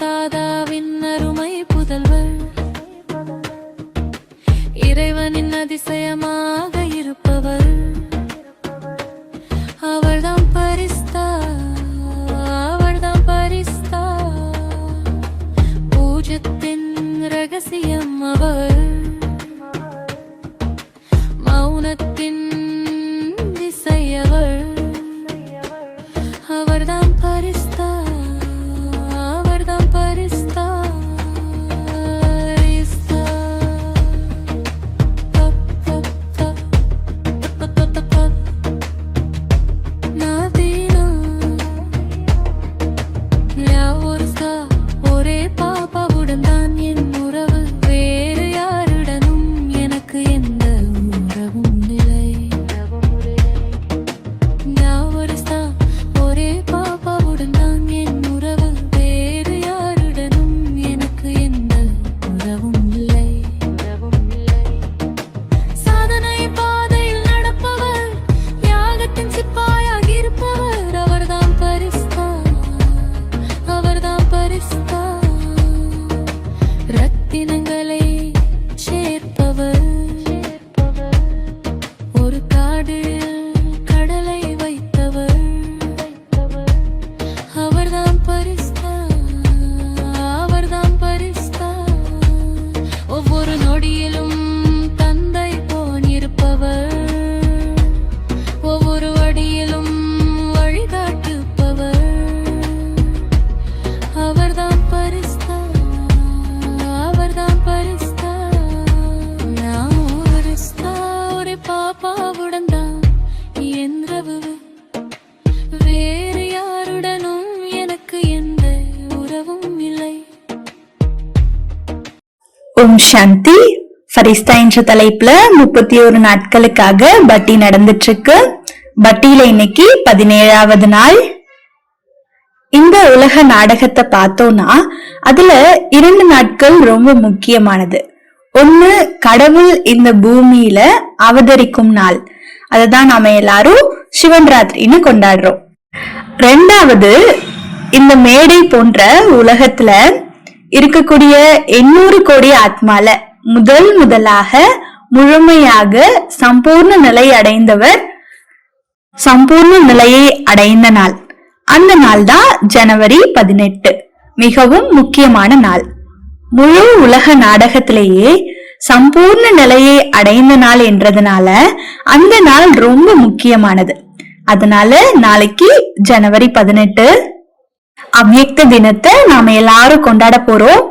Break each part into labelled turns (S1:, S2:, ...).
S1: தாதாவின் அருமை புதல்வர், இறைவனின் அதிசயமாக இருப்பவர், அவர்தான் பரிஸ்தா, அவர்தான் பரிஸ்தா, பூஜத்தின் ரகசியம் அவர், மௌனத்தின் திசையவர், அவர்தான் பரிஸ்தா, அவர்தான் பரிஸ்தா. ஒரே பாப்பாவுடன் தான் என் உறவு, வேறு யாருடனும் எனக்கு எந்த உறவும் இல்லை. ஒரே பாப்பாவுடன் தான் என் உறவு, வேறு யாருடனும் எனக்கு எந்த உறவும் இல்லை. சாதனை பாதையில் நடப்பவர், யாகத்தின் சிப்பாயாக இருப்பவர், அவர்தான் பரிஸ்தா, அவர்தான் பரிஸ்தா. ரத்தினங்களை சேர்ப்பவர், ஒரு காடில் கடலை வைத்தவர், அவர்தான் பரிஸ்தா, அவர்தான் பரிஸ்தா. ஒவ்வொரு நொடியிலும் தந்தை போன் இருப்பவர், ஒவ்வொரு அடியிலும் வழிகாட்டுப்பவர், அவர்தான் பரிஸ்தா, அவர்தான் பரிஸ்தா. நான் பரிஸ்தா, ஒரு பாப்பாவுடன் தான் என் உறவு, வேறு யாருடனும் எனக்கு எந்த உறவும் இல்லை.
S2: ஓம் சாந்தி. ஃபரிஸ்தா என்ற தலைப்புல 31 நாட்களுக்காக பட்டி நடந்துட்டு இருக்கு. பட்டியில இன்னைக்கு 17வது நாள். இந்த உலக நாடகத்தை பார்த்தோம்னா அதுல 2 நாட்கள் ரொம்ப முக்கியமானது. ஒண்ணு, கடவுள் இந்த பூமியில அவதரிக்கும் நாள், அததான் நாம எல்லாரும் சிவன் ராத்திரின்னு கொண்டாடுறோம். 2வது, இந்த மேடை போன்ற உலகத்துல இருக்கக்கூடிய 800 கோடி ஆத்மால முதலாக முழுமையாக சம்பூர்ண நிலை அடைந்தவர், சம்பூர்ண நிலையை அடைந்த நாள். அந்த நாள் தான் ஜனவரி 18. மிகவும் முக்கியமான நாள். முழு உலக நாடகத்திலேயே சம்பூர்ண நிலையை அடைந்த நாள் என்றதுனால அந்த நாள் ரொம்ப முக்கியமானது. அதனால நாளைக்கு ஜனவரி 18 அவ்யக்த தினத்தை நாம எல்லாரும் கொண்டாட போறோம்.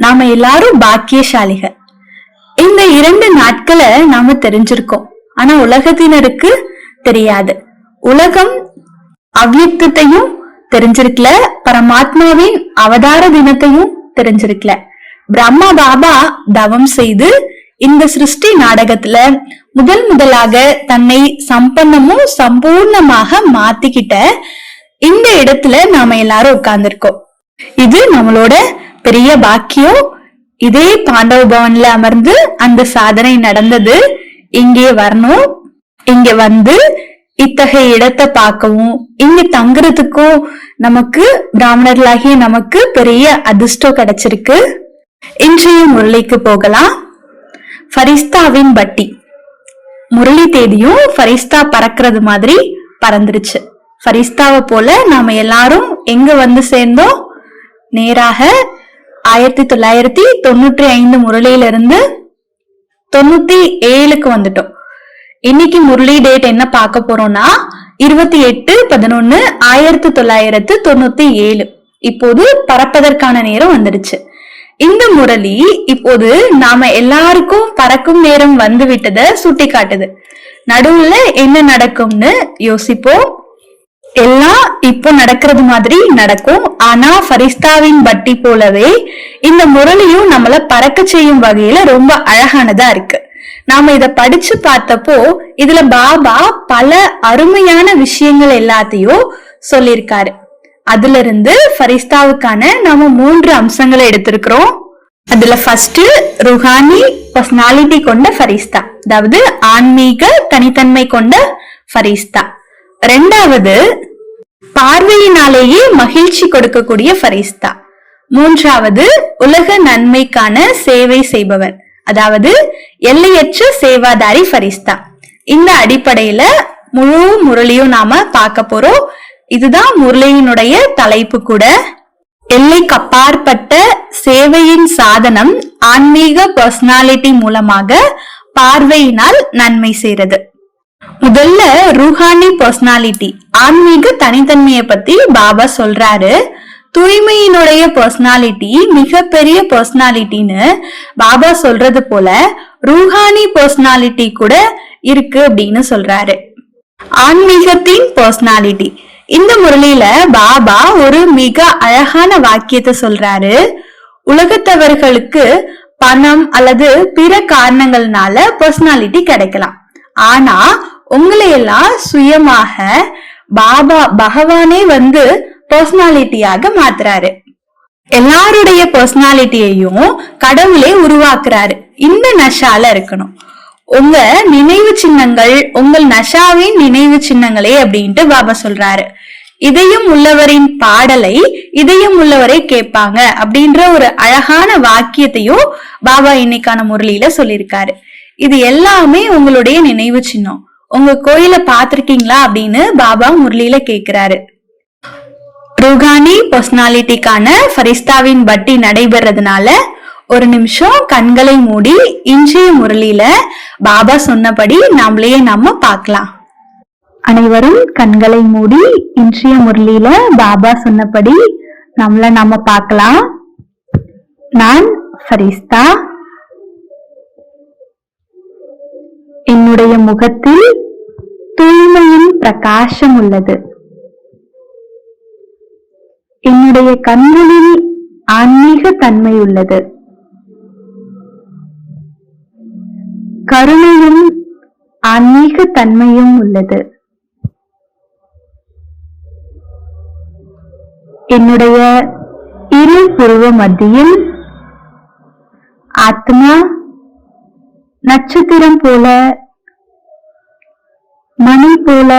S2: நாம எல்லாரும் பாக்கியசாலிகள். இந்த 2 நாட்களை நாம தெரிஞ்சிருக்கோம், ஆனா உலகத்தினருக்கு தெரியாது. உலகம் அவ்யக்தத்தையும் தெரிஞ்சிருக்கல, பரமாத்மாவின் அவதார தினத்தையும் தெரிஞ்சிருக்கல. பிரம்மா பாபா தவம் செய்து இந்த சிருஷ்டி நாடகத்துல முதலாக தன்னை சம்பன்னமும் சம்பூர்ணமாக மாத்திக்கிட்ட இந்த இடத்துல நாம எல்லாரும் உட்கார்ந்துருக்கோம். இது நம்மளோட பெரிய பாக்கியம். இதே பாண்டவ பவன்ல அமர்ந்து அந்த சாதனை நடந்தது. இங்கே வரணும், இங்க வந்து இத்தகைய இடத்தை பார்க்கவும் இங்க தங்குறதுக்கும் நமக்கு பிராமணர்களாகிய நமக்கு பெரிய அதிர்ஷ்டம் கிடைச்சிருக்கு. இன்றைய முரளிக்கு போகலாம். ஃபரிஸ்தாவின் பட்டி. முரளி தேதியும் ஃபரிஸ்தா பறக்கிறது மாதிரி பறந்துருச்சு. ஃபரிஸ்தாவை போல நாம எல்லாரும் எங்க வந்து சேர்ந்தோம்? நேராக 1995 முரளியிலிருந்து 97க்கு வந்துட்டோம். இன்னைக்கு முரளி டேட் என்ன பார்க்க போறோம்னா 28/11/1997. இப்போது பறப்பதற்கான நேரம் வந்துடுச்சு. இந்த முரளி இப்போது நாம எல்லாருக்கும் பறக்கும் நேரம் வந்து விட்டதை சுட்டி காட்டுது. நடுவுல என்ன நடக்கும்னு யோசிப்போம். எல்லாம் இப்போ நடக்கிறது மாதிரி நடக்கும். ஆனா ஃபரிஸ்தாவின் பட்டி போலவே இந்த முரளியும் நம்மள பறக்க செய்யும் வகையில ரொம்ப அழகானதா இருக்கு. நாம இத படிச்சு பார்த்தப்போ இதுல பாபா பல அருமையான விஷயங்கள் எல்லாத்தையும் சொல்லியிருக்காரு. அதுல இருந்து ஃபரிஸ்தாவுக்கான நாம 3 அம்சங்களை எடுத்திருக்கிறோம். அதுல ஃபர்ஸ்ட் ருஹானி பர்சனாலிட்டி கொண்ட ஃபரிஸ்தா, அதாவது ஆன்மீக தனித்தன்மை கொண்ட ஃபரிஸ்தா. 2வது பார்வையினாலேயே மகிழ்ச்சி கொடுக்கக்கூடிய ஃபரிஸ்தா. 3வது உலக நன்மைக்கான சேவை செய்பவர், அதாவது எல்லையற்ற சேவாதாரி ஃபரிஸ்தா. இந்த அடிப்படையில முழு முரளியும் நாம பார்க்க போறோம். இதுதான் முரளியினுடைய தலைப்பு கூட. எல்லைக்கு அப்பாற்பட்ட சேவையின் சாதனம் ஆன்மீக பர்சனாலிட்டி மூலமாக பார்வையினால் நன்மை செய்யறது. முதல்ல ரூஹானி பர்சனாலிட்டி, ஆன்மீக தனித்தன்மையை பத்தி பாபா சொல்றாரு. தூய்மையினுடைய பர்சனாலிட்டி மிகப்பெரிய பர்சனாலிட்டின்னு பாபா சொல்றது போல ரூஹானி பர்சனாலிட்டி கூட இருக்கு அப்படின்னு சொல்றாரு. ஆன்மீகத்தின் பர்சனாலிட்டி, இந்த முரளியில பாபா ஒரு மிக அழகான வாக்கியத்தை சொல்றாரு. உலகத்தவர்களுக்கு பணம் அல்லது பிற காரணங்கள்னால பர்சனாலிட்டி கிடைக்கலாம். ஆனா உங்களை எல்லாம் சுயமாக பகவானே வந்து பர்சனாலிட்டியாக மாத்துறாரு. எல்லாருடைய பர்சனாலிட்டியையும் கடவுளே உருவாக்குறாரு. இந்த நஷால இருக்கணும். உங்க நினைவு சின்னங்கள் உங்கள் நஷாவின் நினைவு சின்னங்களே அப்படின்ட்டு பாபா சொல்றாரு. இதயம் உள்ளவரின் பாடலை இதயம் உள்ளவரை கேட்பாங்க அப்படின்ற ஒரு அழகான வாக்கியத்தையும் பாபா இன்னைக்கான முரளியில சொல்லியிருக்காரு. இது எல்லாமே உங்களுடைய நினைவு சின்னம். உங்க கோயில பாத்திருக்கீங்களா அப்படின்னு பாபா முரளியில கேக்குறாரு. ரூஹானி பர்சனாலிட்டிக்கான ஃபரிஸ்தாவின் பட்டி நடைபெறதுனால ஒரு நிமிஷம் கண்களை மூடி இன்றைய முரளியில பாபா சொன்னபடி நம்மளையே நம்ம பார்க்கலாம். அனைவரும் கண்களை மூடி இன்றைய முரளியில பாபா சொன்னபடி நம்மள நாம பார்க்கலாம். நான் ஃபரிஸ்தா. என்னுடைய முகத்தில் தூய்மையின் பிரகாசம் உள்ளது. என்னுடைய கண்களில் ஆன்மீக தன்மை உள்ளது. கருணையும் ஆன்மீக தன்மையும் உள்ளது. என்னுடைய இரு புருவ மத்தியில் ஆத்மா நட்சத்திரம் போல மணி போல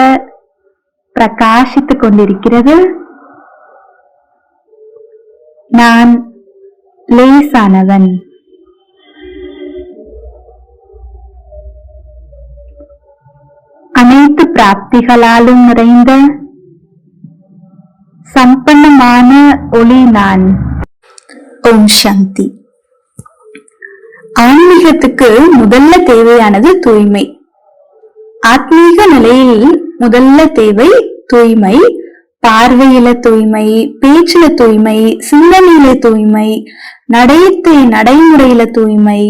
S2: பிரகாசித்துக் கொண்டிருக்கிறது. நான் லேசானவன். அனைத்து பிராப்திகளாலும் நிறைந்த சம்பன்னமான ஒளி நான். ஓம் சாந்தி. ஆன்மீகத்துக்கு முதல்ல தேவையானது தூய்மை. ஆத்மீக நிலையில் முதல்ல தேவை தூய்மை. பார்வையில தூய்மை, பேச்சுல தூய்மை, சிந்தனையில தூய்மை, நடைமுறையில தூய்மை,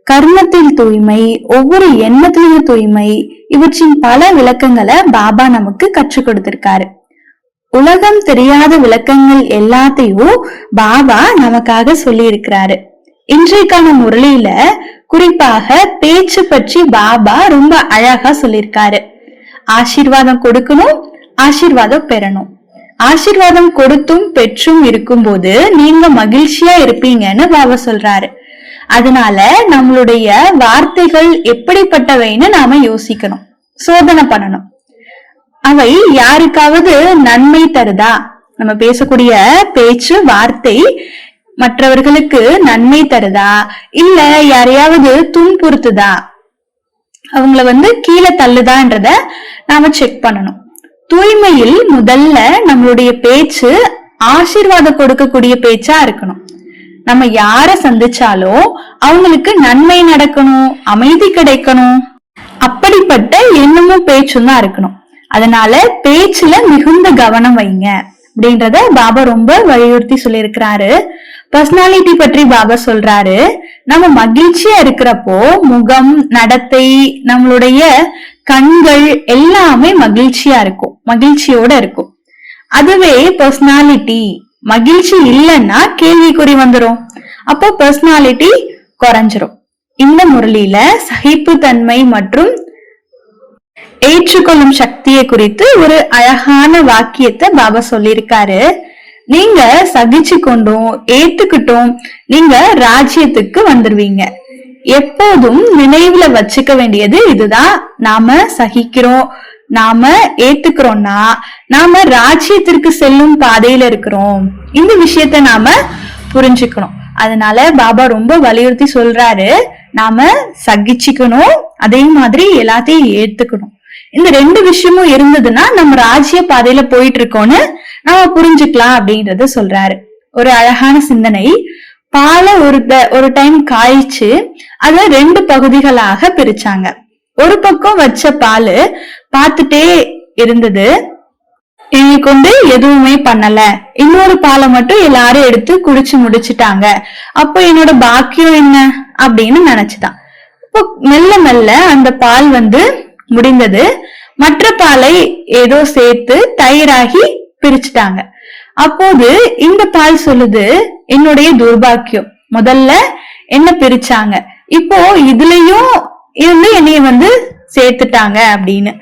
S2: கர்மத்தில் தூய்மை, ஒவ்வொரு எண்ணத்திலையும் தூய்மை. இவற்றின் பல விளக்கங்களை பாபா நமக்கு கற்றுக் கொடுத்திருக்காரு. உலகம் தெரியாத விளக்கங்கள் எல்லாத்தையும் பாபா நமக்காக சொல்லி இருக்கிறாரு. இன்றைக்கான முரளியில குறிப்பாக பேச்சு பற்றி பாபா ரொம்ப அழகா சொல்லியிருக்காரு. ஆசீர்வாதம் கொடுக்கணும், ஆசீர்வாதம் பெறணும். ஆசீர்வாதம் கொடுத்தும் பெற்றும் இருக்கும்போது நீங்க மகிழ்ச்சியா இருப்பீங்கன்னு பாபா சொல்றாரு. அதனால நம்மளுடைய வார்த்தைகள் எப்படிப்பட்டவைன்னு நாம யோசிக்கணும், சோதனை பண்ணணும். அவை யாருக்காவது நன்மை தருதா? நம்ம பேசக்கூடிய பேச்சு வார்த்தை மற்றவர்களுக்கு நன்மை தருதா, இல்ல யாரையாவது துன்புறுத்துதா, அவங்கள கீழே தள்ளுதான்றத நாம செக் பண்ணணும். தூய்மையில் முதல்ல நம்மளுடைய பேச்சு ஆசீர்வாதம் கொடுக்கக்கூடிய பேச்சா இருக்கணும். நம்ம யார சந்திச்சாலும் அவங்களுக்கு நன்மை நடக்கணும், அமைதி கிடைக்கணும், அப்படிப்பட்ட எண்ணமும் பேச்சும் தான் இருக்கணும். அதனால பேச்சுல மிகுந்த கவனம் வைங்க அப்படின்றத பாபா ரொம்ப வலியுறுத்தி சொல்லியிருக்கிறாரு. பர்சனாலிட்டி பற்றி பாபா சொல்றாரு, நம்ம மகிழ்ச்சியா இருக்கிறப்போ முகம், நடத்தை, நம்மளுடைய கண்கள் எல்லாமே மகிழ்ச்சியா இருக்கும், மகிழ்ச்சியோட இருக்கும். அதுவே பர்சனாலிட்டி மகிழ்ச்சி இல்லைன்னா கேள்விக்குறி வந்துரும், அப்போ பர்சனாலிட்டி குறைஞ்சிரும். இந்த முரளியில சகிப்புத்தன்மை மற்றும் ஏற்றுக்கொள்ளும் சக்தியை குறித்து ஒரு அழகான வாக்கியத்தை பாபா சொல்லியிருக்காரு. நீங்க சகிச்சு கொண்டும் ஏத்துக்கிட்டும் நீங்க ராஜ்யத்துக்கு வந்துருவீங்க. எப்போதும் நினைவுல வச்சுக்க வேண்டியது இதுதான், நாம சகிக்கிறோம், நாம ஏத்துக்கிறோம்னா நாம ராஜ்யத்திற்கு செல்லும் பாதையில இருக்கிறோம். இந்த விஷயத்த நாம புரிஞ்சுக்கணும். அதனால பாபா ரொம்ப வலியுறுத்தி சொல்றாரு, நாம சகிச்சுக்கணும், அதே மாதிரி எல்லாத்தையும் ஏத்துக்கணும். இந்த ரெண்டு விஷயமும் இருந்ததுன்னா நம்ம ராஜ்ய பாதையில போயிட்டு இருக்கோம்னு நாம புரிஞ்சுக்கலாம் அப்படின்றத சொல்றாரு. ஒரு அழகான சிந்தனை. பாலை ஒரு டைம் காய்ச்சி அத 2 பகுதிகளாக பிரிச்சாங்க. ஒரு பக்கம் வச்ச பால் பார்த்துட்டே இருந்தது, என்னை கொண்டு எதுவுமே பண்ணல. இன்னொரு பாலை மட்டும் எல்லாரும் எடுத்து குடிச்சு முடிச்சுட்டாங்க, அப்போ என்னோட பாக்கியம் என்ன அப்படின்னு நினைச்சுதான். இப்போ மெல்ல மெல்ல அந்த பால் முடிந்தது. மற்ற பாலை ஏதோ சேர்த்து தயிராகி பிரிச்சுட்டாங்க. அப்போது இந்த பால் சொல்லுது, என்னுடைய துர்பாக்கியம், முதல்ல என்ன பிரிச்சாங்க, இப்போ இதுலயும் இருந்து என்னைய சேர்த்துட்டாங்க அப்படின்னு.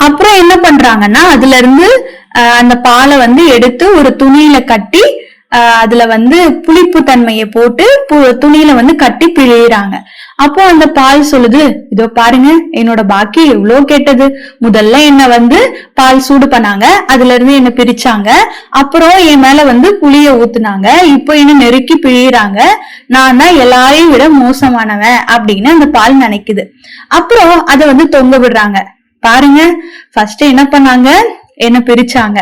S2: அப்புறம் என்ன பண்றாங்கன்னா அதுல இருந்து அந்த பாலை எடுத்து ஒரு துணியில கட்டி அதுல புளிப்பு தன்மையை போட்டு துணியில கட்டி பிழியறாங்க. அப்போ அந்த பால் சொல்லுது, இதோ பாருங்க என்னோட பாக்கி எவ்வளவு கேட்டது, முதல்ல என்ன பால் சூடு பண்ணாங்க, அதுல இருந்து என்ன பிரிச்சாங்க, அப்புறம் என் மேல புளிய ஊத்துனாங்க, இப்போ என்ன நெருக்கி பிழியறாங்க, நான் தான் எல்லாரையும் விட மோசமானவன் அப்படின்னு அந்த பால் நினைக்குது. அப்புறம் அதை தொங்க விடுறாங்க. பாருங்க, ஃபர்ஸ்ட் என்ன பண்ணாங்க, என்ன பிரிச்சாங்க,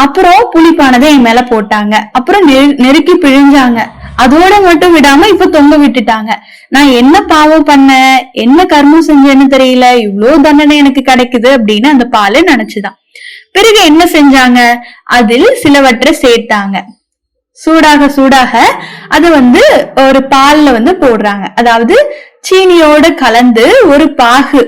S2: அப்புறம் புளிப்பானதை என் மேல போட்டாங்க, அப்புறம் நெருக்கி பிழிஞ்சாங்க, அதோட மட்டும் விடாம இப்ப தொங்க விட்டுட்டாங்க. நான் என்ன பாவம் பண்ண, என்ன கர்மம் செஞ்சேன்னு தெரியல, இவ்வளவு தண்டனை எனக்கு கிடைக்குது அப்படின்னு அந்த பாலை நினைச்சுதான். பிறகு என்ன செஞ்சாங்க, அதில் சிலவற்றை சேர்த்தாங்க. சூடாக சூடாக அது ஒரு பால்ல போடுறாங்க. அதாவது சீனியோட கலந்து ஒரு பாகு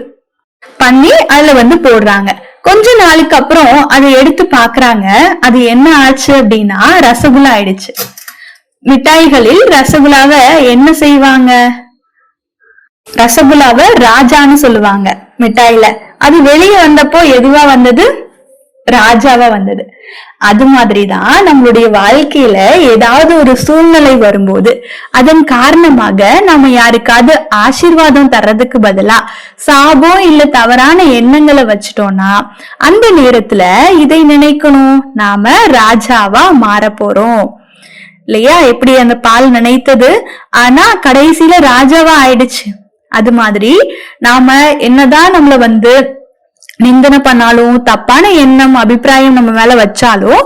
S2: பண்ணி அதுல போடுறாங்க. கொஞ்ச நாளுக்கு அப்புறம் அதை எடுத்து பாக்குறாங்க, அது என்ன ஆச்சு அப்படின்னா ரசகுல்லா ஆயிடுச்சு. மிட்டாய்களில் ரசகுல்லாவை என்ன செய்வாங்க, ரசகுல்லாவை ராஜான்னு சொல்லுவாங்க மிட்டாயில. அது வெளியே வந்தப்போ எதுவா வந்தது, ராஜாவா வந்தது. அது மாதிரிதான் நம்மளுடைய வாழ்க்கையில ஏதாவது ஒரு சூழ்நிலை வரும்போது அதன் காரணமாக நம்ம யாருக்காவது ஆசீர்வாதம் தர்றதுக்கு பதிலா சாபம் இல்ல தவறான எண்ணங்களை வச்சுட்டோம்னா அந்த நேரத்துல இதை நினைக்கணும், நாம ராஜாவா மாற போறோம் இல்லையா. எப்படி அந்த பால் நினைத்தது, ஆனா கடைசியில ராஜாவா ஆயிடுச்சு. அது மாதிரி நாம என்னதான் நம்மள நிந்தனை பண்ணாலும், தப்பான எண்ணம் அபிப்பிராயம் நம்ம மேல வச்சாலும்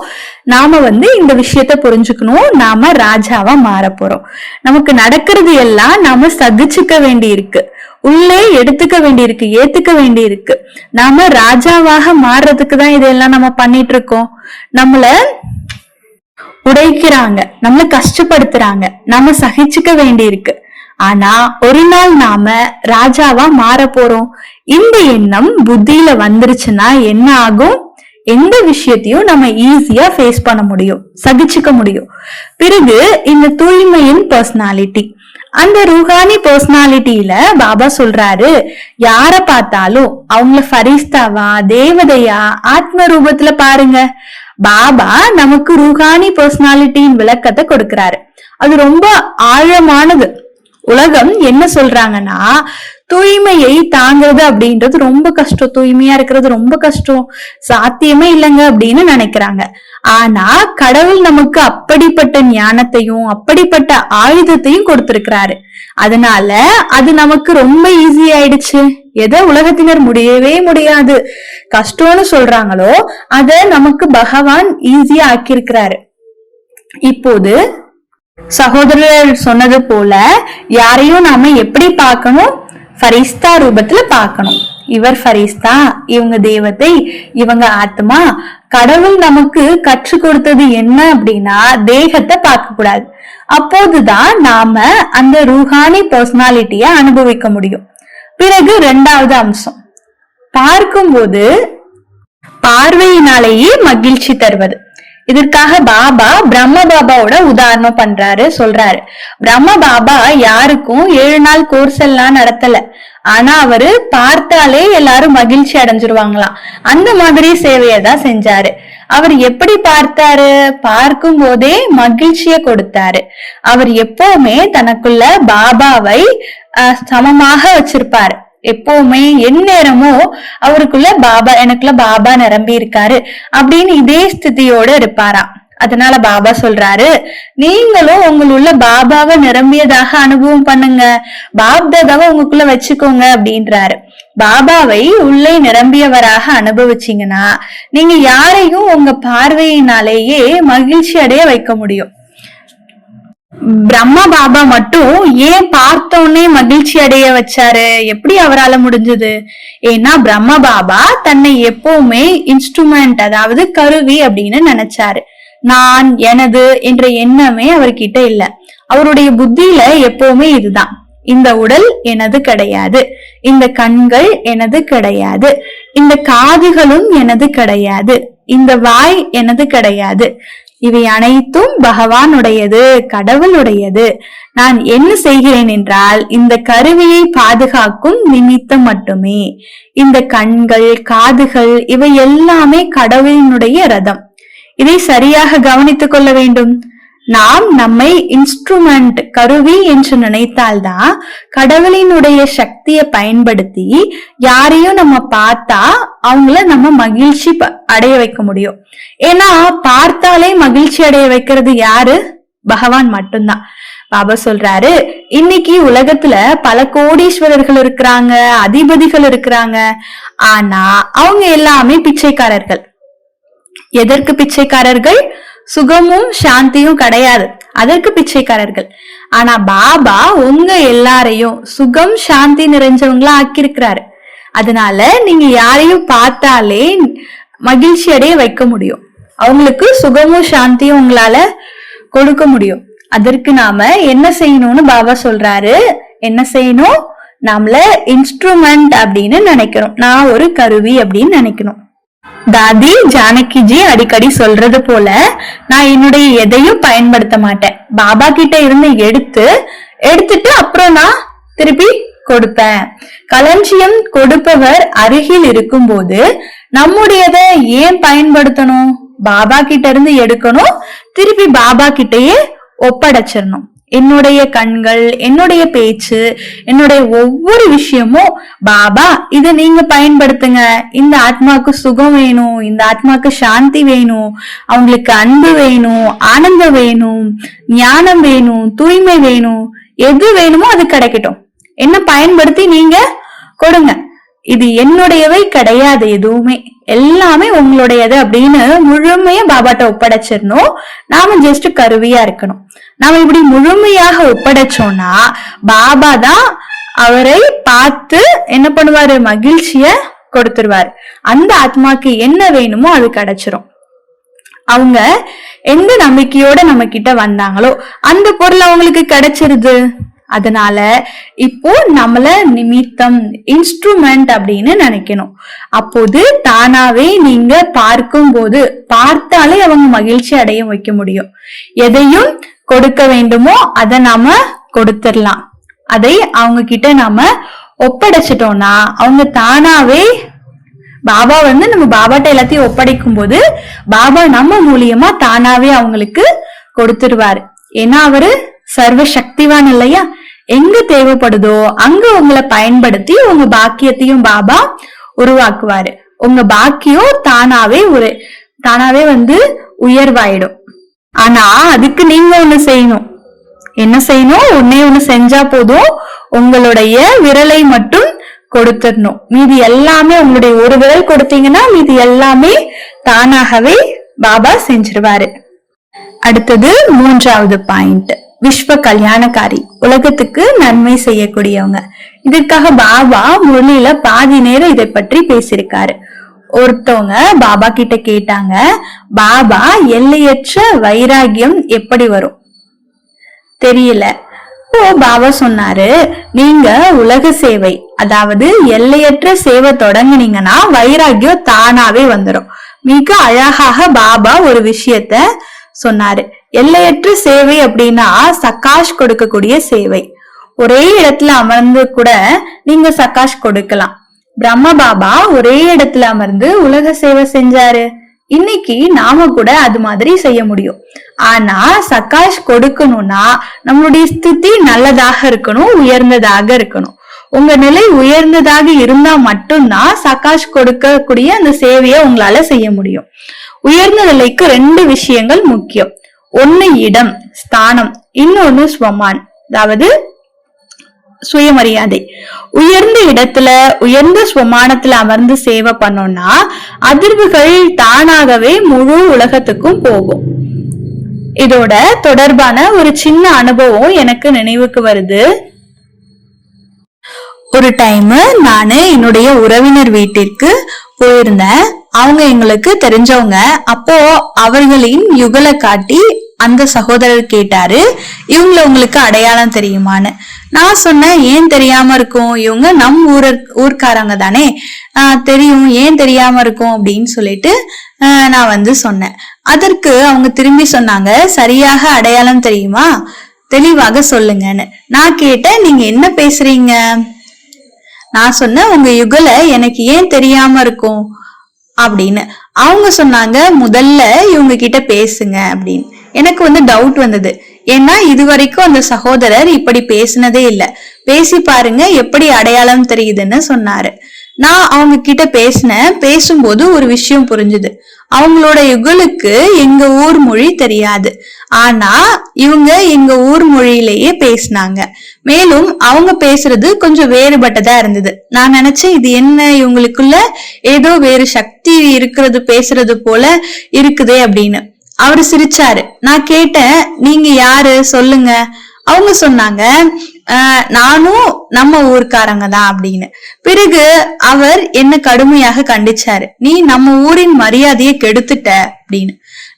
S2: நாம இந்த விஷயத்த புரிஞ்சுக்கணும், நாம ராஜாவா மாற போறோம். நமக்கு நடக்கிறது எல்லாம் நாம சகிச்சுக்க வேண்டி இருக்கு, உள்ளே எடுத்துக்க வேண்டி இருக்கு, ஏத்துக்க வேண்டி இருக்கு. நாம ராஜாவாக மாறுறதுக்கு தான் இதெல்லாம் நம்ம பண்ணிட்டு இருக்கோம். நம்மள உடைக்கிறாங்க, நம்மள கஷ்டப்படுத்துறாங்க, நாம சகிச்சுக்க வேண்டி இருக்கு. ஆனா ஒரு நாள் நாம ராஜாவா மாற போறோம். இந்த எண்ணம் புத்தியில வந்துருச்சுன்னா என்ன ஆகும், எந்த விஷயத்தையும் நம்ம ஈஸியா ஃபேஸ் பண்ண முடியும், சகிச்சுக்க முடியும். பிறகு இந்த தூய்மையின் பர்சனாலிட்டி, அந்த ரூஹானி பர்சனாலிட்டியில பாபா சொல்றாரு, யார பார்த்தாலும் அவங்கள ஃபரிஸ்தாவா தேவதையா ஆத்ம ரூபத்துல பாருங்க. பாபா நமக்கு ரூஹானி பர்சனாலிட்டியின் விளக்கத்தை கொடுக்கிறாரு. அது ரொம்ப ஆழமானது. உலகம் என்ன சொல்றாங்கன்னா, தூய்மையை தாங்கிறது அப்படின்றது ரொம்ப கஷ்டம், தூய்மையா இருக்கிறது ரொம்ப கஷ்டம், சாத்தியமே இல்லைங்க அப்படின்னு நினைக்கிறாங்க. ஆனா கடவுள் நமக்கு அப்படிப்பட்ட ஞானத்தையும் அப்படிப்பட்ட ஆயுதத்தையும் கொடுத்திருக்கிறாரு. அதனால அது நமக்கு ரொம்ப ஈஸி ஆயிடுச்சு. எதை உலகத்தினர் முடியவே முடியாது கஷ்டம்னு சொல்றாங்களோ அத நமக்கு பகவான் ஈஸியா ஆக்கியிருக்கிறாரு. இப்போது சகோதரர் சொன்னது போல யாரையும் நாம எப்படி பார்க்கணும்? ஃபரிஸ்தா ரூபத்துல பார்க்கணும். இவர் ஃபரிஸ்தா, இவங்க தேவதை, இவங்க ஆத்மா. கடவுள் நமக்கு கற்றுக் கொடுத்தது என்ன அப்படின்னா தேகத்தை பார்க்க கூடாது. அப்போதுதான் நாம அந்த ரூஹானி பர்சனாலிட்டிய அனுபவிக்க முடியும். பிறகு இரண்டாவது அம்சம், பார்க்கும்போது பார்வையினாலேயே மகிழ்ச்சி தருவது. இதற்காக பாபா பிரம்ம பாபாவோட உதாரணம் பண்றாரு, சொல்றாரு. பிரம்ம பாபா யாருக்கும் 7 நாள் கோர்ஸ் எல்லாம் நடத்தல. ஆனா அவரு பார்த்தாலே எல்லாரும் மகிழ்ச்சி அடைஞ்சிருவாங்களாம். அந்த மாதிரி சேவையை தான் செஞ்சாரு. அவர் எப்படி பார்த்தாரு? பார்க்கும் போதே மகிழ்ச்சிய கொடுத்தாரு. அவர் எப்பவுமே தனக்குள்ள பாபாவை சமமாக வச்சிருப்பாரு. எப்பவுமே எந்நேரமோ அவருக்குள்ள பாபா, எனக்குள்ள பாபா நிரம்பி இருக்காரு அப்படின்னு இதே ஸ்திதியோட இருப்பாராம். அதனால பாபா சொல்றாரு, நீங்களும் உங்களுள்ள பாபாவை நிரம்பியதாக அனுபவம் பண்ணுங்க, பாப்தாதாவை உங்களுக்குள்ள வச்சுக்கோங்க அப்படின்றாரு. பாபாவை உள்ளே நிரம்பியவராக அனுபவிச்சீங்கன்னா நீங்க யாரையும் உங்க பார்வையினாலேயே மகிழ்ச்சி அடைய வைக்க முடியும். பிரம்மா பாபா மட்டும் ஏன் பார்த்தோன்னே மகிழ்ச்சி அடைய வச்சாரு? எப்படி அவரால முடிஞ்சது? ஏன்னா பிரம்மா பாபா தன்னை எப்பவுமே இன்ஸ்ட்ருமெண்ட், அதாவது கருவி அப்படின்னு நினைச்சாரு. நான், எனது என்ற எண்ணமே அவர்கிட்ட இல்ல. அவருடைய புத்தியில எப்பவுமே இதுதான், இந்த உடல் எனது கிடையாது, இந்த கண்கள் எனது கிடையாது, இந்த காதுகளும் எனது கிடையாது, இந்த வாய் எனது கிடையாது, இவை அனைத்தும் பகவானுடையது, கடவுளுடையது. நான் என்ன செய்கிறேன் என்றால் இந்த கருவியை பாதுகாக்கும் நிமித்தம் மட்டுமே. இந்த கண்கள், காதுகள் இவை எல்லாமே கடவுளினுடைய ரதம். இதை சரியாக கவனித்துக் கொள்ள வேண்டும். நாம் நம்மை இன்ஸ்ட்ருமெண்ட், கருவி என்று நினைத்தால்தான் கடவுளினுடைய சக்தியை பயன்படுத்தி யாரையும் நம்ம பார்த்தா அவங்கள நம்ம மகிழ்ச்சி அடைய வைக்க முடியும். ஏன்னா பார்த்தாலே மகிழ்ச்சி அடைய வைக்கிறது யாரு? பகவான் மட்டும்தான். பாபா சொல்றாரு, இன்னைக்கு உலகத்துல பல கோடீஸ்வரர்கள் இருக்கிறாங்க, அதிபதிகள் இருக்கிறாங்க. ஆனா அவங்க எல்லாமே பிச்சைக்காரர்கள். எதற்கு பிச்சைக்காரர்கள்? சுகமும் சாந்தியும் கிடையாது, அதற்கு பிச்சைக்காரர்கள். ஆனா பாபா உங்க எல்லாரையும் சுகம் சாந்தி நிறைஞ்சவங்களா ஆக்கியிருக்கிறாரு. அதனால நீங்க யாரையும் பார்த்தாலே மகிழ்ச்சி அடைய வைக்க முடியும். அவங்களுக்கு சுகமும் சாந்தியும் உங்களால கொடுக்க முடியும். அதற்கு நாம என்ன செய்யணும்னு பாபா சொல்றாரு. என்ன செய்யணும்? நம்மள இன்ஸ்ட்ருமெண்ட் அப்படின்னு நினைக்கணும். நான் ஒரு கருவி அப்படின்னு நினைக்கணும். தாதி ஜானகிஜி அடிக்கடி சொல்றது போல, நான் என்னுடைய எதையும் பயன்படுத்த மாட்டேன். பாபா கிட்ட இருந்து எடுத்துட்டு அப்புறம் நான் திருப்பி கொடுப்பேன். களஞ்சியம் கொடுப்பவர் அருகில் இருக்கும் போது நம்முடையதை ஏன் பயன்படுத்தணும்? பாபா கிட்ட இருந்து எடுக்கணும், திருப்பி பாபா கிட்டயே ஒப்படைச்சிடணும். என்னுடைய கண்கள், என்னுடைய பேச்சு, என்னுடைய ஒவ்வொரு விஷயமும் பாபா இத நீங்க பயன்படுத்துங்க. இந்த ஆத்மாக்கு சுகம் வேணும், இந்த ஆத்மாக்கு சாந்தி வேணும், அவங்களுக்கு அன்பு வேணும், ஆனந்தம் வேணும், ஞானம் வேணும், தூய்மை வேணும், எது வேணுமோ அது கிடைக்கட்டும். என்ன பயன்படுத்தி நீங்க கொடுங்க. இது என்னுடையவை கிடையாது, எதுவுமே எல்லாமே உங்களுடையது அப்படின்னு முழுமையா பாபாட்ட ஒப்படைச்சிடணும். நாம ஜஸ்ட் கருவியா இருக்கணும். நாம இப்படி முழுமையாக ஒப்படைச்சோம்னா பாபா தான் அவரை பார்த்து என்ன பண்ணுவாரு? மகிழ்ச்சிய கொடுத்துருவாரு. அந்த ஆத்மாக்கு என்ன வேணுமோ அது கிடைச்சிரும். அவங்க எந்த நம்பிக்கையோட நம்ம கிட்ட வந்தாங்களோ அந்த பொருள் அவங்களுக்கு கிடைச்சிருது. அதனால இப்போ நம்மள நிமித்தம், இன்ஸ்ட்ருமெண்ட் அப்படின்னு நினைக்கணும். அப்போது தானாவே நீங்க பார்க்கும் போது பார்த்தாலே அவங்க மகிழ்ச்சி அடைய வைக்க முடியும். எதையும் கொடுக்க வேண்டுமோ அதை நாம கொடுத்துடலாம். அதை அவங்க கிட்ட நாம ஒப்படைச்சிட்டோம்னா அவங்க தானாவே, பாபா நம்ம பாபாட்ட எல்லாத்தையும் ஒப்படைக்கும் போது பாபா நம்ம மூலியமா தானாவே அவங்களுக்கு கொடுத்துருவாரு. ஏன்னா அவரு சர்வ சக்திவான் இல்லையா? எங்க தேவைப்படுதோ அங்க உங்களை பயன்படுத்தி உங்க பாக்கியத்தையும் பாபா உருவாக்குவாரு. உங்க பாக்கியம் தானாவே உயர்வாயிடும். ஆனா அதுக்கு நீங்க ஒண்ணு செய்யணும். என்ன செய்யணும்? ஒண்ணு செஞ்சா போதும். உங்களுடைய விரலை மட்டும் கொடுத்துடணும். மீதி எல்லாமே உங்களுடைய ஒரு விரல் கொடுத்தீங்கன்னா மீதி எல்லாமே தானாகவே பாபா செஞ்சிருவாரு. அடுத்தது 3வது பாயிண்ட், விஸ்வ கல்யாணக்காரி, உலகத்துக்கு நன்மை செய்யக்கூடியவங்க. இதுக்காக பாபா முரளியில பாதி நேரம் இதை பற்றி பேசியிருக்காரு. ஒருத்தவங்க பாபா கிட்ட கேட்டாங்க, பாபா எல்லையற்ற வைராகியம் எப்படி வரும்? தெரியல. பாபா சொன்னாரு, நீங்க உலக சேவை, அதாவது எல்லையற்ற சேவை தொடங்குனீங்கன்னா வைராகியம் தானாவே வந்துடும். மிக அழகாக பாபா ஒரு விஷயத்த சொன்னாரு. எல்லையற்ற சேவை அப்படின்னா சகாஷ் கொடுக்கக்கூடிய சேவை. ஒரே இடத்துல அமர்ந்து கூட நீங்க சகாஷ் கொடுக்கலாம். பிரம்ம பாபா ஒரே இடத்துல அமர்ந்து உலக சேவை செஞ்சாரு. இன்னைக்கு நாம கூட அது மாதிரி செய்ய முடியும். ஆனா சகாஷ் கொடுக்கணும்னா நம்மளுடைய ஸ்திதி நல்லதாக இருக்கணும், உயர்ந்ததாக இருக்கணும். உங்க நிலை உயர்ந்ததாக இருந்தா மட்டும்தான் சகாஷ் கொடுக்கக்கூடிய அந்த சேவையை உங்களால செய்ய முடியும். உயர்ந்த நிலைக்கு 2 விஷயங்கள் முக்கியம். ஒண்ணு இடம், ஸ்தானம், இன்னொன்னு ஸ்வமான், அதாவது சுயமரியாதை. உயர்ந்த இடத்துல உயர்ந்த ஸ்வமானத்துல அமர்ந்து சேவை பண்ணோம்னா அதிர்வுகள் தானாகவே முழு உலகத்துக்கும் போகும். இதோட தொடர்பான ஒரு சின்ன அனுபவம் எனக்கு நினைவுக்கு வருது. ஒரு டைம் நானு என்னுடைய உறவினர் வீட்டிற்கு போயிருந்தேன். அவங்க எங்களுக்கு தெரிஞ்சவங்க. அப்போ அவர்களின் யுகலை காட்டி அந்த சகோதரர் கேட்டாரு, இவங்கள உங்களுக்கு அடையாளம் தெரியுமான்னு. நான் சொன்னேன், ஏன் தெரியாம இருக்கும், இவங்க நம் ஊர்க்காரங்க தானே, தெரியும், ஏன் தெரியாம இருக்கும் அப்படின்னு சொல்லிட்டு நான் சொன்னேன். அதற்கு அவங்க திரும்பி சொன்னாங்க, சரியாக அடையாளம் தெரியுமா, தெளிவாக சொல்லுங்கன்னு. நான் கேட்டேன், நீங்க என்ன பேசுறீங்க? நான் சொன்னேன், உங்க யுகலை எனக்கு ஏன் தெரியாம இருக்கும் அப்படின்னு. அவங்க சொன்னாங்க, முதல்ல இவங்க கிட்ட பேசுங்க அப்படின்னு. எனக்கு டவுட் வந்தது. ஏன்னா இதுவரைக்கும் அந்த சகோதரர் இப்படி பேசினதே இல்ல. பேசி பாருங்க எப்படி அடையாளம் தெரியுதுன்னு சொன்னாரு. நான் அவங்க கிட்ட பேசும்போது ஒரு விஷயம் புரிஞ்சுது. அவங்களோட யுகலுக்கு எங்க ஊர் மொழி தெரியாது. ஆனா இவங்க எங்க ஊர் மொழியிலேயே பேசினாங்க. மேலும் அவங்க பேசுறது கொஞ்சம் வேறுபட்டதா இருந்தது. நான் நினைச்சேன், இது என்ன, இவங்களுக்குள்ள ஏதோ வேறு சக்தி இருக்கிறது, பேசுறது போல இருக்குதே அப்படின்னு. அவரு சிரிச்சாரு. நான் கேட்டேன், நீங்க யாரு சொல்லுங்க. அவங்க சொன்னாங்க, நானும் நம்ம ஊர்க்காரங்க தான் அப்படின்னு. பிறகு அவர் என்ன கடுமையாக கண்டிச்சாரு, நீ நம்ம ஊரின் மரியாதையை கெடுத்துட்ட அப்படின்னு.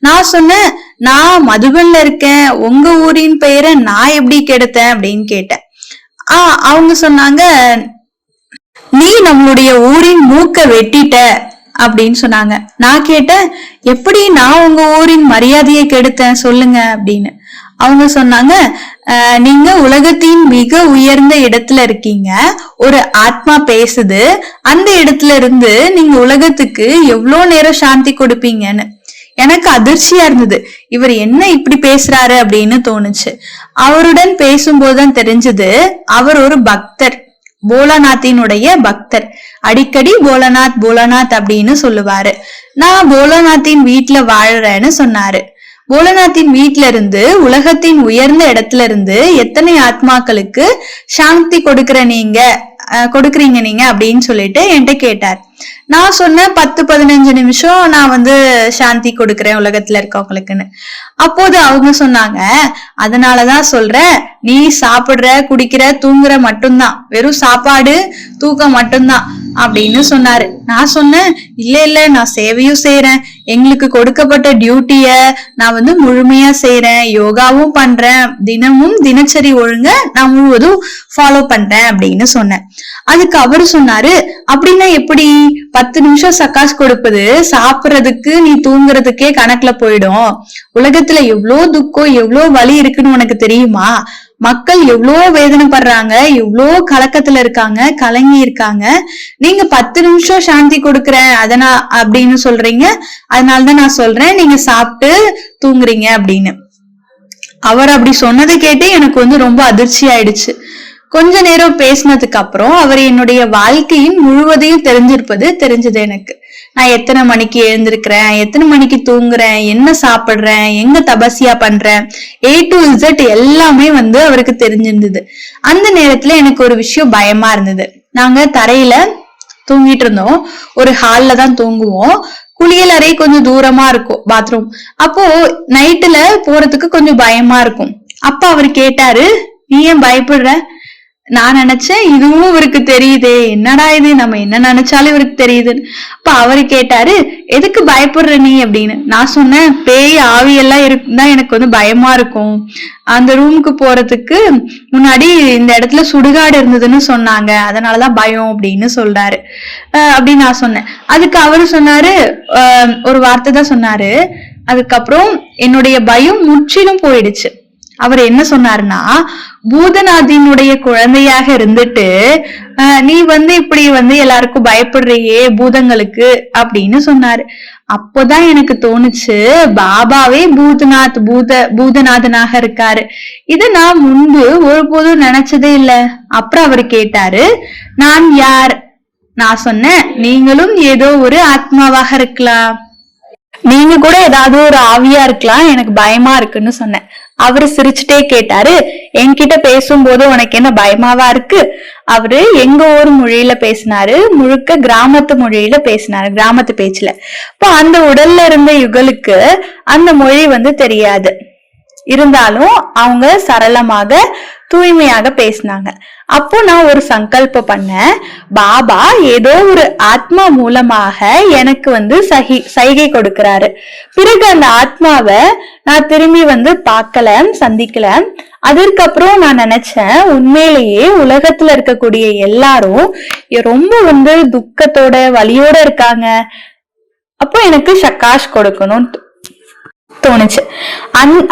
S2: நான் சொன்னேன், நான் மதுபன்ல இருக்கேன், உங்க ஊரின் பெயரை நான் எப்படி கெடுத்தேன் அப்படின்னு கேட்டேன். அவங்க சொன்னாங்க, நீ நம்மளுடைய ஊரின் மூக்க வெட்டிட்ட அப்படின்னு சொன்னாங்க. நான் கேட்டேன், எப்படி நான் உங்க ஊரின் மரியாதையை கெடுத்தேன் சொல்லுங்க அப்படின்னு. அவங்க சொன்னாங்க, நீங்க உலகத்தின் மிக உயர்ந்த இடத்துல இருக்கீங்க, ஒரு ஆத்மா பேசுது, அந்த இடத்துல இருந்து நீங்க உலகத்துக்கு எவ்வளவு நேரம் சாந்தி கொடுப்பீங்கன்னு. எனக்கு அதிர்ச்சியா இருந்தது. இவர் என்ன இப்படி பேசுறாரு அப்படின்னு தோணுச்சு. அவருடன் பேசும்போதுதான் தெரிஞ்சது, அவர் ஒரு பக்தர், போலாநாத்தினுடைய பக்தர். அடிக்கடி போலாநாத் போலாநாத் அப்படின்னு சொல்லுவாரு. நான் போலாநாத்தின் வீட்டுல வாழறேன்னு சொன்னாரு. போலநாத்தின் வீட்டுல இருந்து உலகத்தின் உயர்ந்த இடத்துல இருந்து எத்தனை ஆத்மாக்களுக்கு சாந்தி கொடுக்கறீங்க நீங்க அப்படின்னு சொல்லிட்டு என்கிட்ட கேட்டார். நான் சொன்னேன், 10-15 நிமிஷம் நான் சாந்தி கொடுக்கறேன் உலகத்துல இருக்கவங்களுக்குன்னு. அப்போது அவங்க சொன்னாங்க, அதனாலதான் சொல்றேன், நீ சாப்பிடுற, குடிக்கிற, தூங்குற மட்டும்தான், வெறும் சாப்பாடு தூக்கம் மட்டும்தான் அப்படின்னு சொன்னாரு. நான் சொன்னேன், இல்ல நான் சேவையும் செய்யறேன், எங்களுக்கு கொடுக்கப்பட்ட டியூட்டிய நான் முழுமையா செய்யறேன், யோகாவும் பண்றேன், தினமும் தினச்சரி ஒழுங்க நான் முழுவதும் ஃபாலோ பண்றேன் அப்படின்னு சொன்னேன். அதுக்கு அவரு சொன்னாரு, அப்படின்னா எப்படி 10 நிமிஷம் சகாஷ் கொடுப்பது சாப்பிடுறதுக்கு நீ தூங்குறதுக்கே கணக்குல போயிடும். உலகத்துல எவ்வளவு துக்கம், எவ்வளவு வலி இருக்குன்னு உனக்கு தெரியுமா? மக்கள் எவ்வளவு வேதனைப்படுறாங்க, எவ்வளவு கலக்கத்துல இருக்காங்க, கலங்கி இருக்காங்க. நீங்க 10 நிமிஷம் சாந்தி கொடுக்கறேன் அப்படின்னு சொல்றீங்க. அதனாலதான் நான் சொல்றேன், நீங்க சாப்பிட்டு தூங்குறீங்க அப்படின்னு. அவர் அப்படி சொன்னதை கேட்டே எனக்கு ரொம்ப அதிர்ச்சி ஆயிடுச்சு. கொஞ்ச நேரம் பேசினதுக்கு அப்புறம் அவர் என்னுடைய வாழ்க்கையின் முழுவதையும் தெரிஞ்சது எனக்கு. நான் எத்தனை மணிக்கு எழுந்திருக்கிறேன், எத்தனை மணிக்கு தூங்குறேன், என்ன சாப்பிடுறேன், எங்க தபஸ்யா பண்றேன், A to Z எல்லாமே அவருக்கு தெரிஞ்சிருந்தது. அந்த நேரத்துல எனக்கு ஒரு விஷயம் பயமா இருந்தது. நாங்க தரையில தூங்கிட்டு இருந்தோம். ஒரு ஹால்ல தான் தூங்குவோம். குளியல் அறை கொஞ்சம் தூரமா இருக்கும் பாத்ரூம். அப்போ நைட்டுல போறதுக்கு கொஞ்சம் பயமா இருக்கும். அப்ப அவர் கேட்டாரு, நீ ஏன் பயப்படுற? நான் நினைச்சேன் இதுவும் இவருக்கு தெரியுதே, என்னடா இது, நம்ம என்ன நினைச்சாலும் இவருக்கு தெரியுதுன்னு. அப்ப அவரு கேட்டாரு, எதுக்கு பயப்படுற நீ அப்படின்னு. நான் சொன்னேன், பேய் ஆவி எல்லாம் இருக்குன்னா எனக்கு பயமா இருக்கும். அந்த ரூமுக்கு போறதுக்கு முன்னாடி இந்த இடத்துல சுடுகாடு இருந்ததுன்னு சொன்னாங்க, அதனாலதான் பயம் அப்படின்னு சொல்றாரு அப்படின்னு நான் சொன்னேன். அதுக்கு அவரு சொன்னாரு, ஒரு வார்த்தை தான் சொன்னாரு. அதுக்கப்புறம் என்னுடைய பயம் முற்றிலும் போயிடுச்சு. அவர் என்ன சொன்னாருன்னா, பூதநாதினுடைய குழந்தையாக இருந்துட்டு நீ இப்படி எல்லாருக்கும் பயப்படுறியே பூதங்களுக்கு அப்படின்னு சொன்னாரு. அப்போதான் எனக்கு தோணுச்சு, பாபாவே பூதநாதனாக இருக்காரு. இத நான் முன்பு ஒருபோதும் நினைச்சதே இல்ல. அப்புறம் அவர் கேட்டாரு, நான் யார்? நான் சொன்னேன், நீங்களும் ஏதோ ஒரு ஆத்மாவாக இருக்கலாம், நீங்க கூட ஏதாவது ஒரு ஆவியா இருக்கலாம், எனக்கு பயமா இருக்குன்னு சொன்னேன். அவரு சிரிச்சுட்டே கேட்டாரு, என்கிட்ட பேசும்போது உனக்கு என்ன பயமாவா இருக்கு? அவரு எங்க ஊர் மொழியில பேசினாரு, முழுக்க கிராமத்து மொழியில பேசினாரு, கிராமத்து பேச்சுல. இப்போ அந்த உடல்ல இருந்த யுகலுக்கு அந்த மொழி தெரியாது. இருந்தாலும் அவங்க சரளமாக தூய்மையாக பேசினாங்க. அப்போ நான் ஒரு சங்கல்பம் பண்ணேன், பாபா ஏதோ ஒரு ஆத்மா மூலமாக எனக்கு சைகை கொடுக்கிறாரு. பிறகு அந்த ஆத்மாவை நான் திரும்பி பார்க்கல, சந்திக்கல. அதற்கப்புறம் நான் நினைச்சேன், உண்மையிலேயே உலகத்துல இருக்கக்கூடிய எல்லாரும் ரொம்ப துக்கத்தோட வலியோட இருக்காங்க. அப்போ எனக்கு சக்காஷ் கொடுக்கணும் தோணுச்சு.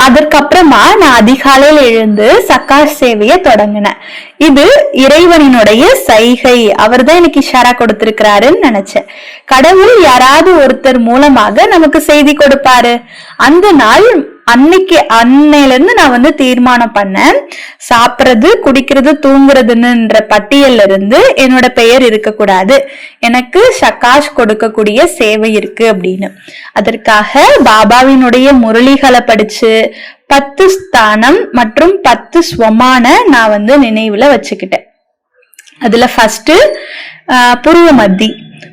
S2: அதற்கப்புறமா நான் அதிகாலையில் எழுந்து சக்காஷ் சேவைய தொடங்கினேன். இது இறைவனினுடைய சைகை, அவர் தான் எனக்கு இஷாரா கொடுத்திருக்கிறாருன்னு நினைச்சேன். கடவுள் யாராவது ஒருத்தர் மூலமாக நமக்கு செய்தி கொடுப்பாரு. அந்த நாள் அன்னையில இருந்து நான் தீர்மானம் பண்ணேன், சாப்பிடுறது, குடிக்கிறது, தூங்குறதுன்ற பட்டியல்ல இருந்து என்னோட பெயர் இருக்கக்கூடாது, எனக்கு சக்காஷ் கொடுக்கக்கூடிய சேவை இருக்கு அப்படின்னு. அதற்காக பாபாவினுடைய முரளிகளை படிச்சு 10 ஸ்தானம் மற்றும் 10 ஸ்வமான நான் நினைவுல வச்சுக்கிட்டேன். அதுல ஃபர்ஸ்ட்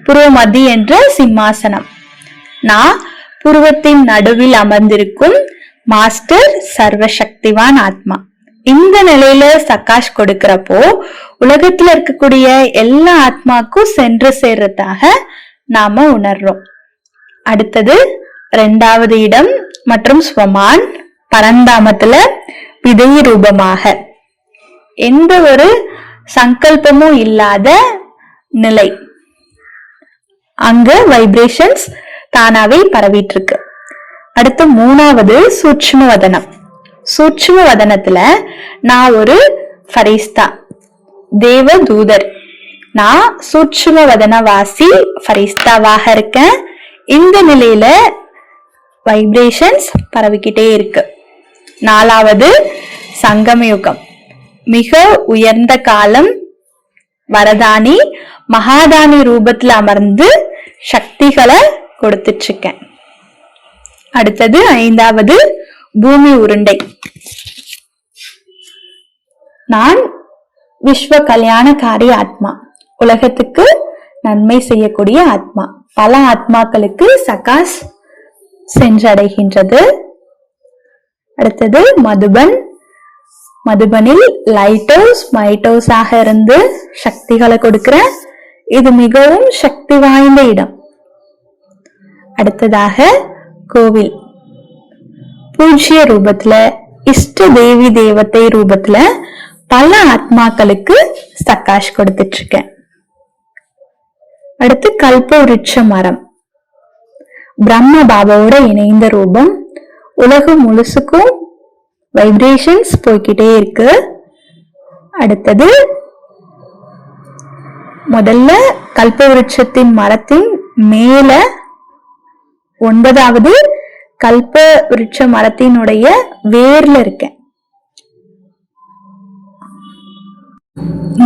S2: புருவமத்தி என்ற சிம்மாசனம். நான் புருவத்தின் நடுவில் அமர்ந்திருக்கும் மாஸ்டர் சர்வசக்திவான் ஆத்மா. இந்த நிலையில சக்காஷ் கொடுக்கிறப்போ உலகத்துல இருக்கக்கூடிய எல்லா ஆத்மாக்கும் சென்று சேர்றதாக நாம உணர்றோம். அடுத்தது 2வது இடம் மற்றும் ஸ்வமான், பரந்தாமத்துல விதை ரூபமாக, எந்த ஒரு சங்கல்பமும் இல்லாத நிலை. அங்க வைப்ரேஷன்ஸ் தானாவே பரவிட்டு இருக்கு. அடுத்து 3வது சூட்சும வதனம். சூட்சும வதனத்துல நான் ஒரு ஃபரிஸ்தா, தேவ தூதர். நான் சூட்சும வதனவாசி ஃபரிஸ்தாவாக இருக்கேன். இந்த நிலையில வைப்ரேஷன்ஸ் பரவிக்கிட்டே இருக்கு. 4வது சங்கமயுகம், மிக உயர்ந்த காலம். வரதானி மகாதானி ரூபத்துல அமர்ந்து சக்திகளை கொடுத்துட்டு இருக்கேன். அடுத்தது 5வது பூமி உருண்டை. நான் விஸ்வ கல்யாணக்காரி ஆத்மா, உலகத்துக்கு நன்மை செய்யக்கூடிய ஆத்மா. பல ஆத்மாக்களுக்கு சகாஷ் சென்றடைகின்றது. அடுத்தது மதுபனில் லைட் ஹவுஸ், மைட் ஹவுஸாக இருந்து சக்திகளை கொடுக்கிற, இது மிகவும் சக்தி வாய்ந்த இடம். அடுத்ததாக கோவில், பூஜ்ய ரூபத்துல, இஷ்ட தேவி தேவதை ரூபத்துல பல ஆத்மாக்களுக்கு சக்காஷ் கொடுத்துட்டு இருக்கேன். அடுத்து கல்ப விருட்ச மரம், பிரம்ம பாபாவோட இணைந்த ரூபம். உலகம் முழுசுக்கும் வைப்ரேஷன்ஸ் போய்கிட்டே இருக்கு. அடுத்தது முதல்ல கல்ப விருட்சத்தின் மரத்தின் மேல 9வது கல்ப விருட்ச மரத்தினுடைய வேர்ல இருக்கேன்.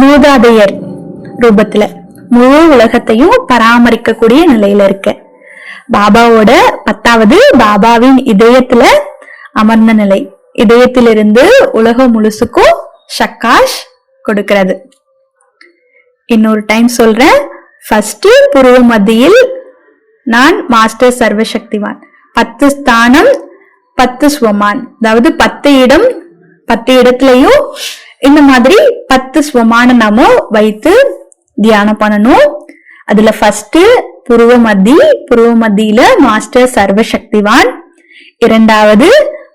S2: மூதாதையர் ரூபத்துல முழு உலகத்தையும் பராமரிக்கக்கூடிய நிலையில இருக்க. பாபாவோட 10வது பாபாவின் இதயத்துல அமர்ந்த நிலை. இதயத்திலிருந்து உலகம் முழுசுக்கும் சக்காஷ் கொடுக்கிறது. இன்னொரு டைம் சொல்றேன். ஃபர்ஸ்ட் புருவ மத்தியில் நான் மாஸ்டர் சர்வசக்திவான். 10 ஸ்தானம் 10 ஸ்வமான், அதாவது 10 இடம் 10 இடத்துலயும் இந்த மாதிரி 10 ஸ்வமான நாம வைத்து தியானம் பண்ணணும். அதுல ஃபர்ஸ்ட் புருவ மத்தியில மாஸ்டர் சர்வசக்திவான், 2வது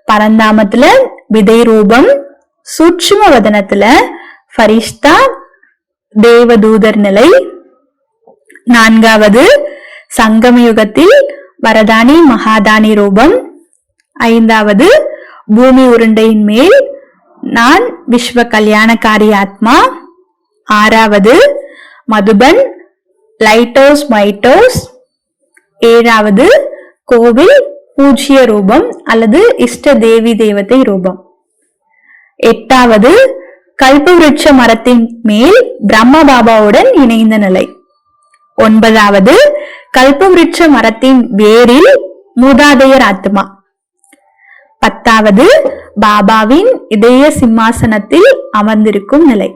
S2: பரந்தாமத்துல விதை ரூபம், சூட்சும வதனத்துல ஃபரிஷ்தா தேவதூதர் நிலை, 4வது சங்கமயுகத்தில் வரதானி மகாதானி ரூபம், 5வது பூமி உருண்டையின் மேல் நான் விஸ்வ கல்யாணக்காரி ஆத்மா, 6வது மதுபன் லைட்டோஸ் மைட்டோஸ், 7வது கோவில் பூஜ்ய ரூபம் அல்லது இஷ்ட தேவி தேவதை ரூபம், 8வது கல்பவிருட்ச மரத்தின் மேல் பிரம்ம பாபாவுடன் இணைந்த நிலை, 9வது கல்பவிருட்ச மரத்தின் வேரில் மூதாதையர் ஆத்மா, 10வது பாபாவின் இதய சிம்மாசனத்தில் அமர்ந்திருக்கும் நிலை.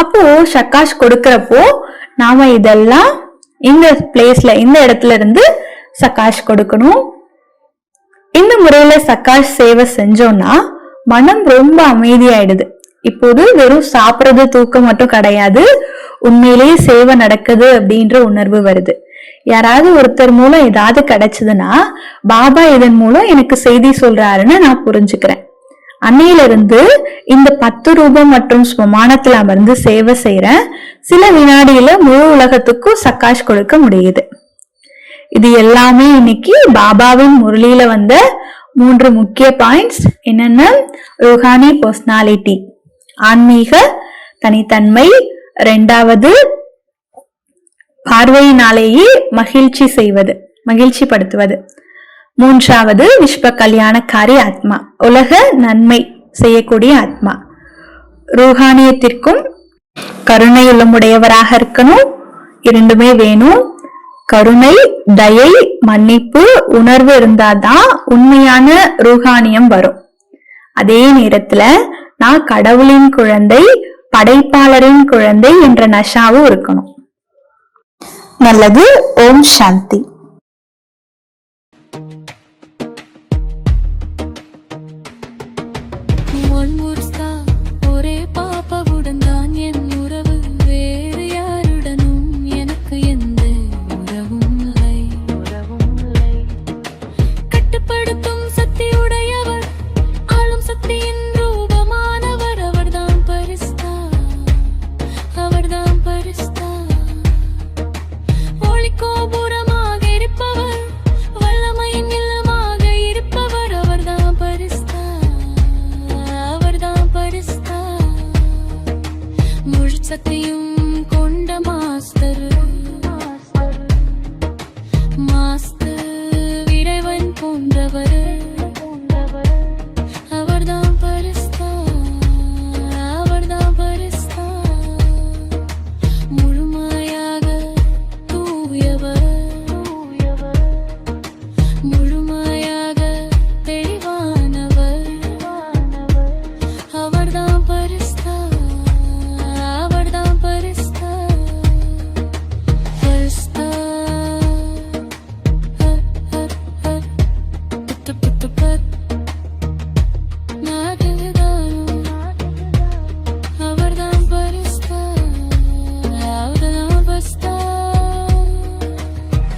S2: அப்போ சக்காஷ் கொடுக்கிறப்போ நாம இதெல்லாம் இந்த பிளேஸ்ல இந்த இடத்துல இருந்து சக்காஷ் கொடுக்கணும். இந்த முறையில சக்காஷ் சேவை செஞ்சோம்னா மனம் ரொம்ப அமைதியாயிடுது. இப்போது வெறும் சாப்பிடுறது தூக்கம் மட்டும் கிடையாது, உண்மையிலேயே சேவை நடக்குது அப்படின்ற உணர்வு வருது. யாராவது ஒருத்தர் மூலம் ஏதாவது கிடைச்சதுன்னா பாபா இதன் மூலம் எனக்கு செய்தி சொல்றாருன்னு நான் புரிஞ்சுக்கிறேன். அன்னையிலிருந்து இந்த 10 ரூபம் மற்றும் ஸ்வமானத்துல அமர்ந்து சேவை செய்யறேன். சில வினாடியில முழு உலகத்துக்கும் சக்காஷ் கொடுக்க முடியுது. இது எல்லாமே இன்னைக்கு பாபாவின் முரளியில வந்த 3 முக்கிய பாயிண்ட்ஸ். என்னென்ன? ருஹானி பர்சனாலிட்டி, ஆன்மீக தனித்தன்மை, 2வது பார்வையினாலேயே மகிழ்ச்சி படுத்துவது, 3வது விஸ்வ கல்யாணக்காரி ஆத்மா, உலக நன்மை செய்யக்கூடிய ஆத்மா. ரூஹானியத்திற்கும் கருணையுள்ளமுடையவராக இருக்கணும். 2மே வேணும். கருணை, தயை, மன்னிப்பு உணர்வு இருந்தாதான் உண்மையான ரூஹானியம் வரும். அதே நேரத்துல நான் கடவுளின் குழந்தை, படைப்பாளரின் குழந்தை என்ற நஷாவும் இருக்கணும். நல்லது. ஓம் சாந்தி.
S1: ஒரே பாப்பாவுடன் தான் என் உறவு, வேறு யாருடனும் எனக்கு எந்த உறவும் இல்லை. கட்டுப்படுத்தும் சக்தி உடையவர், ஆளும் சக்தியின் ரூபமானவர், அவர்தான் பரிஸ்தா, அவர்தான் பரிஸ்தா. கோபுரமாக இருப்பவர், வல்லமையின் இல்லமாக இருப்பவர், அவர்தான் பரிஸ்தா, அவர்தான் பரிஸ்தா. முழு சக்தியும் கொண்ட மாஸ்டர், மாஸ்டர் இறைவன் போன்றவர்.